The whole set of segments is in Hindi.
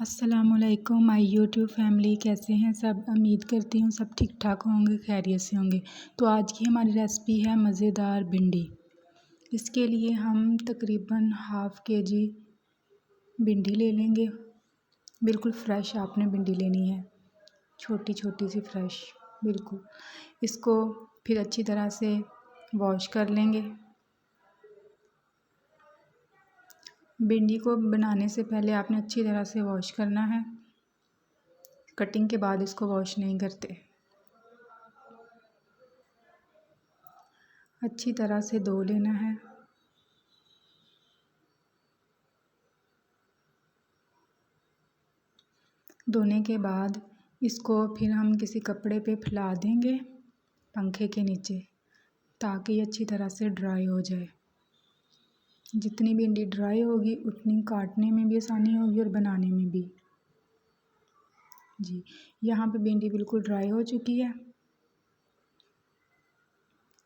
अस्सलामुअलैकुम माय यूट्यूब फैमिली, कैसे हैं सब। उम्मीद करती हूँ सब ठीक ठाक होंगे, खैरियत से होंगे। तो आज की हमारी रेसिपी है मज़ेदार भिंडी। इसके लिए हम तकरीबन हाफ़ केजी भिंडी ले लेंगे। बिल्कुल फ़्रेश आपने भिंडी लेनी है, छोटी छोटी सी फ्रेश बिल्कुल। इसको फिर अच्छी तरह से वॉश कर लेंगे। भिंडी को बनाने से पहले आपने अच्छी तरह से वॉश करना है। कटिंग के बाद इसको वॉश नहीं करते। अच्छी तरह से धो लेना है। धोने के बाद इसको फिर हम किसी कपड़े पे फैला देंगे पंखे के नीचे, ताकि अच्छी तरह से ड्राई हो जाए। जितनी भिंडी ड्राई होगी उतनी काटने में भी आसानी होगी और बनाने में भी। जी, यहाँ पे भिंडी बिल्कुल ड्राई हो चुकी है,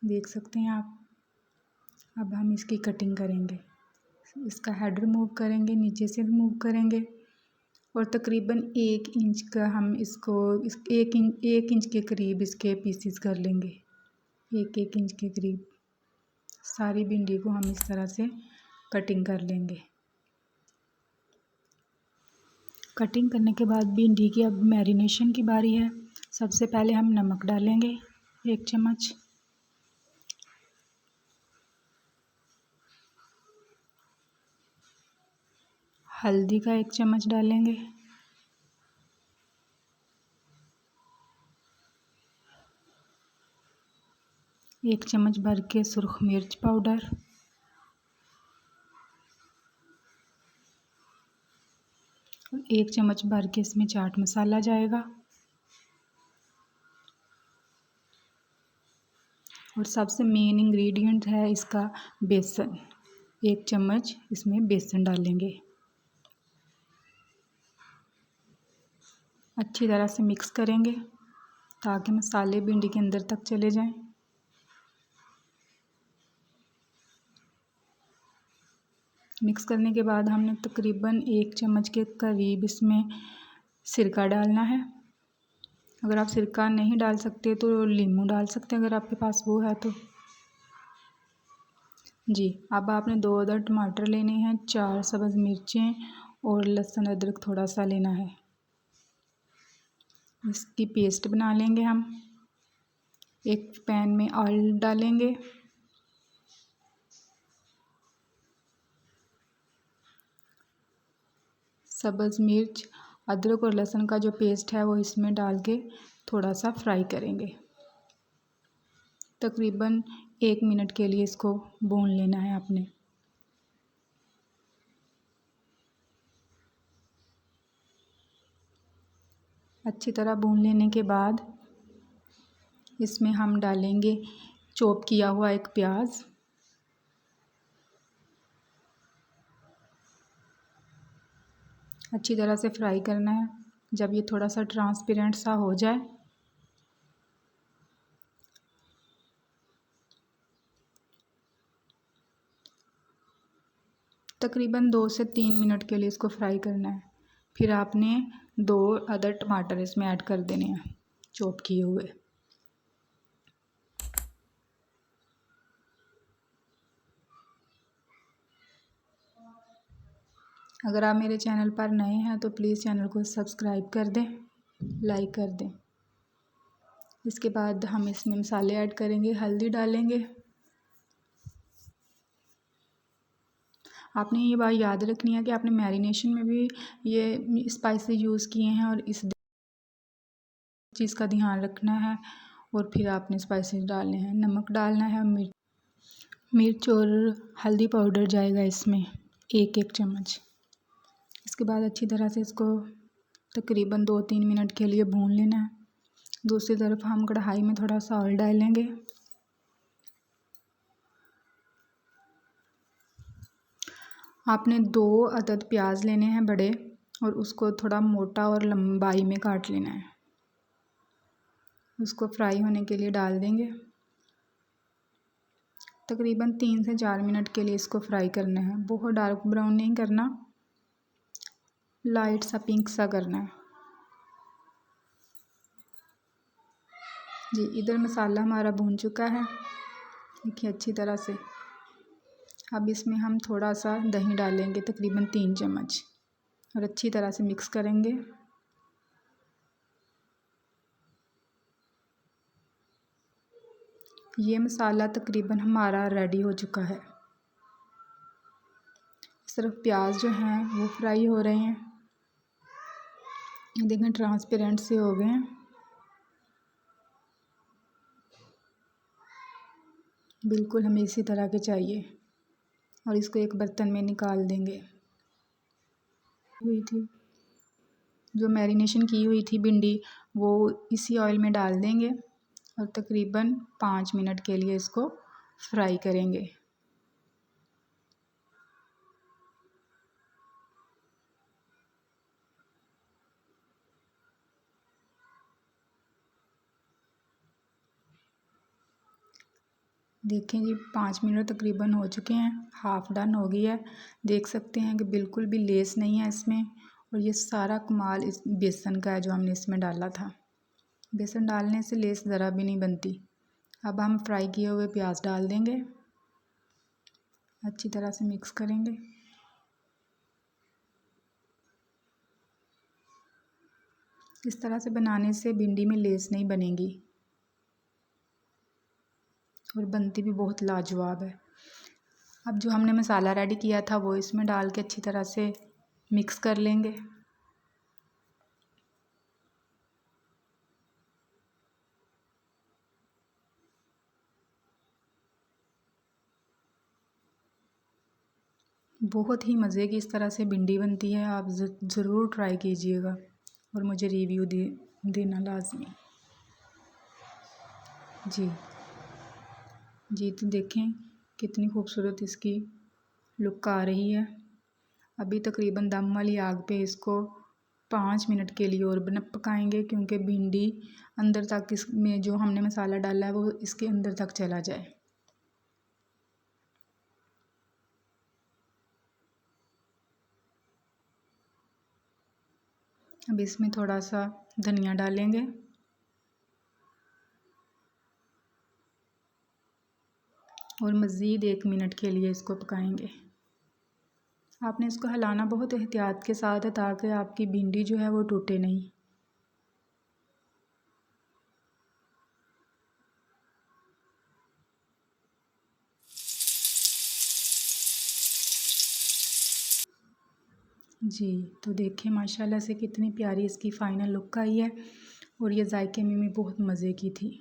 देख सकते हैं आप। अब हम इसकी कटिंग करेंगे। इसका हेड रिमूव करेंगे, नीचे से रिमूव करेंगे और तकरीबन 1 इंच का हम इसको 1 इंच के करीब इसके पीसीस कर लेंगे। 1 इंच के करीब सारी भिंडी को हम इस तरह से कटिंग कर लेंगे। कटिंग करने के बाद भिंडी की अब मैरिनेशन की बारी है। सबसे पहले हम नमक डालेंगे 1 चम्मच, हल्दी का 1 चम्मच डालेंगे, एक चम्मच भर के सुर्ख मिर्च पाउडर, और 1 चम्मच भर के इसमें चाट मसाला जाएगा। और सबसे मेन इंग्रेडिएंट है इसका बेसन। 1 चम्मच इसमें बेसन डालेंगे। अच्छी तरह से मिक्स करेंगे ताकि मसाले भिंडी के अंदर तक चले जाएं। मिक्स करने के बाद हमने तकरीबन 1 चम्मच के करीब इसमें सिरका डालना है। अगर आप सिरका नहीं डाल सकते तो नींबू डाल सकते हैं, अगर आपके पास वो है तो। जी, अब आपने 2 अदर टमाटर लेने हैं, 4 सब्ज़ मिर्चें और लहसुन अदरक थोड़ा सा लेना है। इसकी पेस्ट बना लेंगे हम। एक पैन में ऑयल डालेंगे, सब्ज़ मिर्च, अदरक और लहसुन का जो पेस्ट है वो इसमें डाल के थोड़ा सा फ्राई करेंगे। तकरीबन 1 मिनट के लिए इसको भून लेना है आपने। अच्छी तरह भून लेने के बाद इसमें हम डालेंगे चॉप किया हुआ एक प्याज, अच्छी तरह से फ्राई करना है। जब ये थोड़ा सा ट्रांसपेरेंट सा हो जाए तकरीबन 2 से 3 मिनट के लिए इसको फ्राई करना है। फिर आपने 2 अदर टमाटर इसमें ऐड कर देने हैं चॉप किए हुए। अगर आप मेरे चैनल पर नए हैं तो प्लीज़ चैनल को सब्सक्राइब कर दें, लाइक कर दें। इसके बाद हम इसमें मसाले ऐड करेंगे। हल्दी डालेंगे। आपने ये बात याद रखनी है कि आपने मैरिनेशन में भी ये स्पाइसेस यूज़ किए हैं और इस चीज़ का ध्यान रखना है। और फिर आपने स्पाइसेस डालने हैं, नमक डालना है, मिर्च और हल्दी पाउडर जाएगा इसमें 1 चम्मच। इसके बाद अच्छी तरह से इसको तकरीबन 2-3 मिनट के लिए भून लेना है। दूसरी तरफ हम कढ़ाई में थोड़ा सा ऑयल डालेंगे। आपने 2 अदद प्याज लेने हैं बड़े, और उसको थोड़ा मोटा और लंबाई में काट लेना है। उसको फ्राई होने के लिए डाल देंगे। तकरीबन 3 से 4 मिनट के लिए इसको फ्राई करना है। बहुत डार्क ब्राउन नहीं करना। लाइट सा पिंक सा करना है। जी, इधर मसाला हमारा भून चुका है, देखिए अच्छी तरह से। अब इसमें हम थोड़ा सा दही डालेंगे, तकरीबन 3 चम्मच, और अच्छी तरह से मिक्स करेंगे। ये मसाला तकरीबन हमारा रेडी हो चुका है। इस तरफ प्याज जो हैं वो फ्राई हो रहे हैं, देखें ट्रांसपेरेंट से हो गए हैं, बिल्कुल हमें इसी तरह के चाहिए। और इसको एक बर्तन में निकाल देंगे। हुई थी जो मैरिनेशन की हुई थी भिंडी, वो इसी ऑयल में डाल देंगे और तकरीबन 5 मिनट के लिए इसको फ्राई करेंगे। देखें जी, 5 मिनट तकरीबन हो चुके हैं, हाफ़ डन हो गई है। देख सकते हैं कि बिल्कुल भी लेस नहीं है इसमें, और ये सारा कमाल इस बेसन का है जो हमने इसमें डाला था। बेसन डालने से लेस ज़रा भी नहीं बनती। अब हम फ्राई किए हुए प्याज डाल देंगे, अच्छी तरह से मिक्स करेंगे। इस तरह से बनाने से भिंडी में लेस नहीं बनेगी और बनती भी बहुत लाजवाब है। अब जो हमने मसाला रेडी किया था वो इसमें डाल के अच्छी तरह से मिक्स कर लेंगे। बहुत ही मज़े की इस तरह से भिंडी बनती है, आप ज़रूर ट्राई कीजिएगा और मुझे रिव्यू देना लाजमी। जी जी, तो देखें कितनी खूबसूरत इसकी लुक आ रही है। अभी तकरीबन दम वाली आग पे इसको 5 मिनट के लिए और पकाएंगे, क्योंकि भिंडी अंदर तक इसमें जो हमने मसाला डाला है वो इसके अंदर तक चला जाए। अब इसमें थोड़ा सा धनिया डालेंगे और मज़ीद 1 मिनट के लिए इसको पकाएंगे। आपने इसको हिलाना बहुत एहतियात के साथ है, ताकि आपकी भिंडी जो है वो टूटे नहीं। जी, तो देखें माशाल्लाह से कितनी प्यारी इसकी फ़ाइनल लुक आई है, और ये जायके में भी बहुत मज़े की थी।